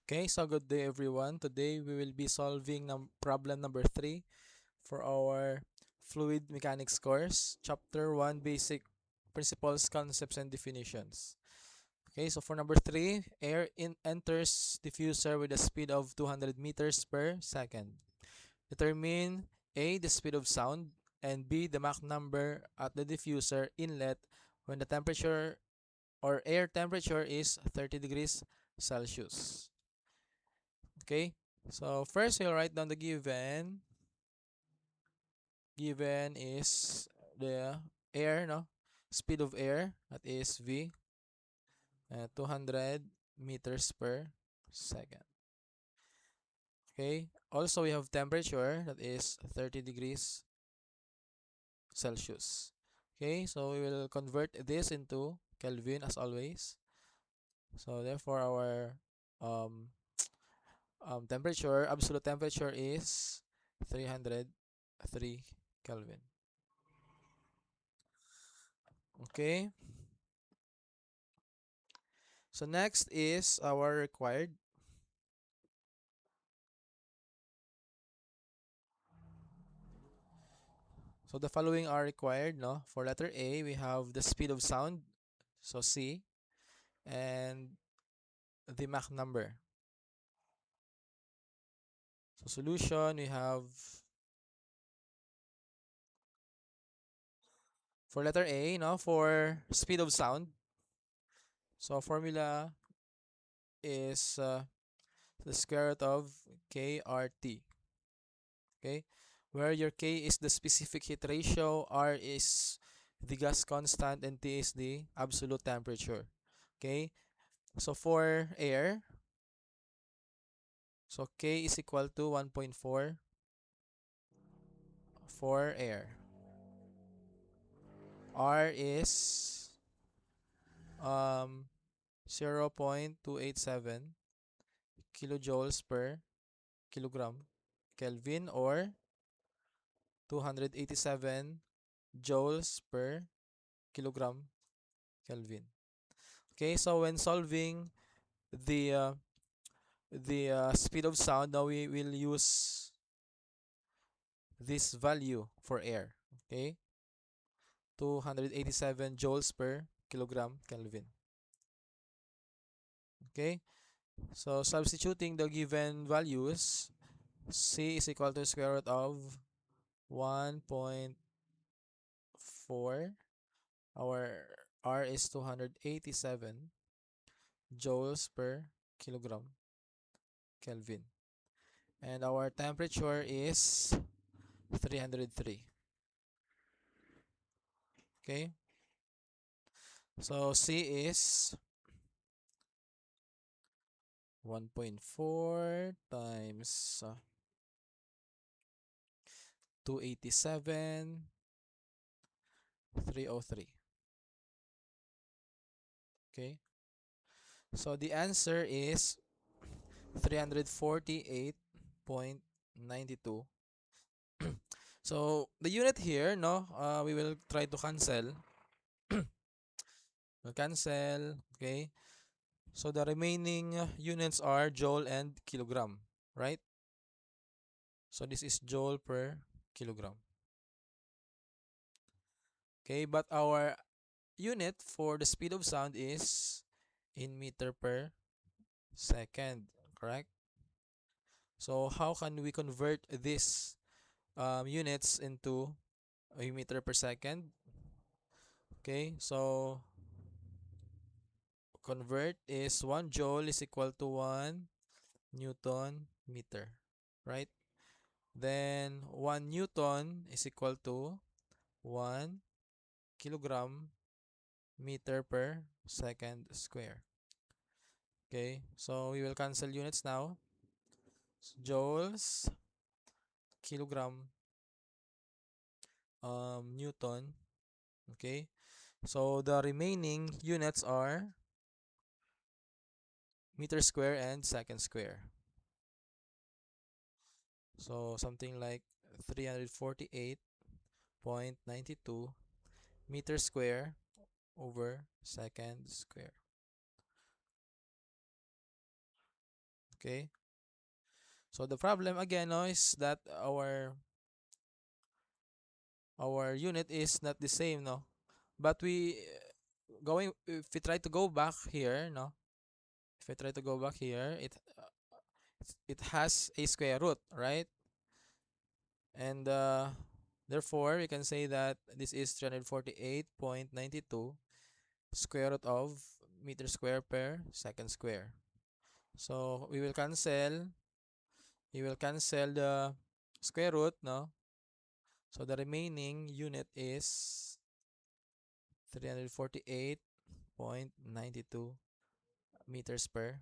Okay, so good day everyone. Today we will be solving problem number 3 for our Fluid Mechanics course, Chapter 1, Basic Principles, Concepts, and Definitions. Okay, so for number 3, enters diffuser with a speed of 200 meters per second. Determine A, the speed of sound, and B, the Mach number at the diffuser inlet when the temperature or air temperature is 30 degrees Celsius. Okay, so first we'll write down the given. Given is the air, no? Speed of air, that is V, 200 meters per second. Okay, also we have temperature, that is 30 degrees Celsius. Okay, so we will convert this into Kelvin as always. So therefore our um, absolute temperature is 303 Kelvin. Okay, so next is our required. So the following are required, no? For letter A, we have the speed of sound, so C, and the Mach number. So solution, we have for letter A, no? For speed of sound, so formula is the square root of KRT. Okay, where your K is the specific heat ratio, R is the gas constant, and T is the absolute temperature. Okay, so for air, so K is equal to 1.4 for air. R is um 0.287 kilojoules per kilogram Kelvin, or 287 joules per kilogram Kelvin. Okay, so when solving the uh, the speed of sound, now we will use this value for air. Okay, 287 joules per kilogram Kelvin. Okay, so substituting the given values, C is equal to square root of 1.4. Our R is 287 joules per kilogram Kelvin. And our temperature is 303. Okay, so C is 1.4 times 287, 303. Okay, so the answer is 348.92. So the unit here, no, we will try to cancel. We'll cancel. Okay, so the remaining units are joule and kilogram, right? So this is joule per kilogram. Okay, but our unit for the speed of sound is in meter per second, correct? So how can we convert this units into a meter per second? Okay, so convert is 1 joule is equal to 1 newton meter, right? Then 1 newton is equal to 1 kilogram meter per second square. Okay, so we will cancel units now. So joules, kilogram, newton. Okay, so the remaining units are meter square and second square. So something like 348.92 meter square over second square. Okay. So the problem again, no, is that our unit is not the same, no. But if we try to go back here, no. If we try to go back here, it has a square root, right? And therefore we can say that this is 348.92 square root of meter square per second square. So we will cancel the square root, no? So the remaining unit is 348.92 meters per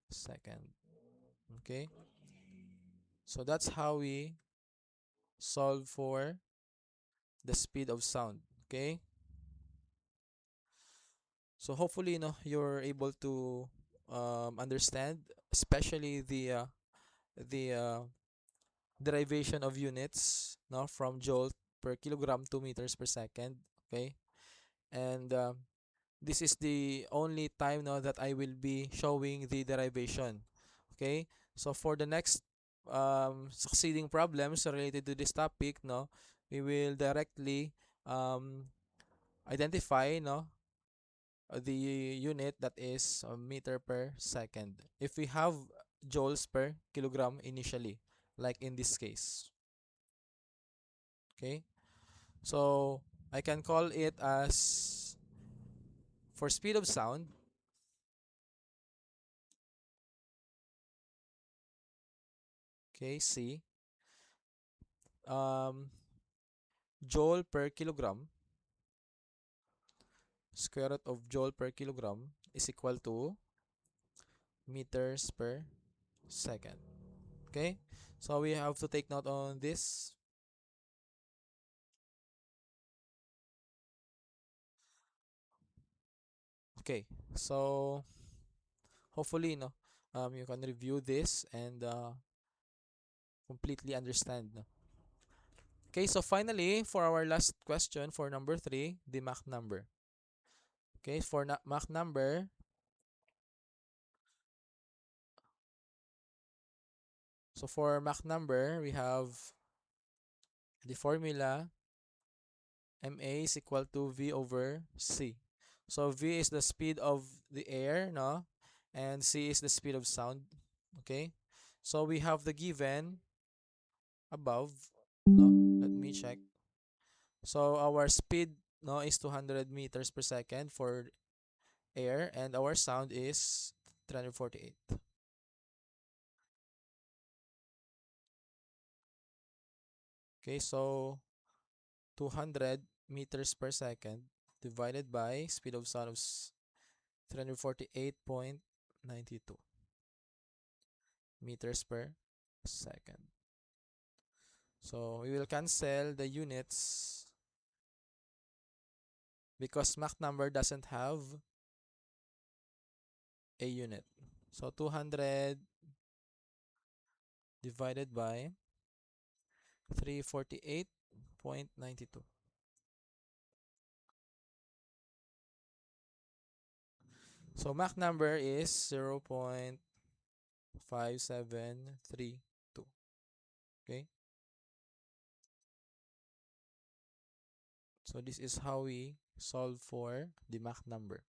second. Okay? So that's how we solve for the speed of sound. Okay? So hopefully, you're able to understand, especially the derivation of units, no, from joule per kilogram to meters per second. Okay, and this is the only time, no, that I will be showing the derivation. Okay, so for the next succeeding problems related to this topic, no, we will directly um, identify, no, the unit that is meter per second if we have joules per kilogram initially, like in this case. Okay, so I can call it as, for speed of sound, okay, C, um, joule per kilogram, square root of joule per kilogram is equal to meters per second. Okay, so we have to take note on this. Okay, so hopefully, you can review this and completely understand, no? Okay, so finally, for our last question, for number 3, the Mach number. Okay, for Mach number, so for Mach number, we have the formula ma is equal to v over c. So v is the speed of the air, no, and c is the speed of sound. Okay, so we have the given above, no. Let me check. So our speed, no, is 200 meters per second for air, and our sound is 348. Okay, so 200 meters per second divided by speed of sound of 348.92 meters per second. So we will cancel the units because Mach number doesn't have a unit. So 200 divided by 348.92. So Mach number is 0.5732. Okay? So this is how we solve for the Mach number.